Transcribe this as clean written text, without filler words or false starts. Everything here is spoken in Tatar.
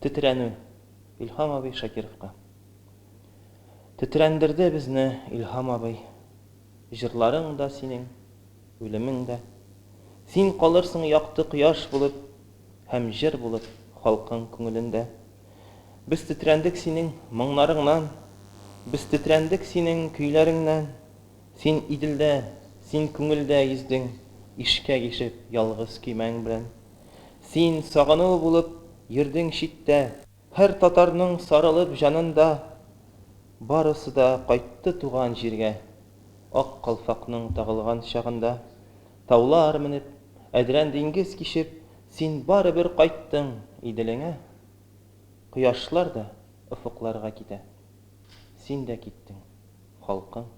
Тетрәнү. Илһам абый Шакировка. Тетрәндерде безне Илһам абый. Җырларың да синең, үлемең дә. Син калырсың якты кояш булып, һәм җыр булып халкың күңелендә. Без тетрәндек синең моңнарыңнан, без тетрәндек синең көйләреңнән. Син иделдә, син күңелдә йөздең, ишкәк ишеп ялгыз көймәң белән. Син сагыну булып йөрдең читтә, һәр татарның сарылып җанында. Барысы да кайтты туган җиргә, ак калфакның тагылган чагында. Таулар менеп, әдрән диңгез кичеп, син барыбер кайттың иделеңә. Кояшлар да офыкларга китә, син дә киттең, халкың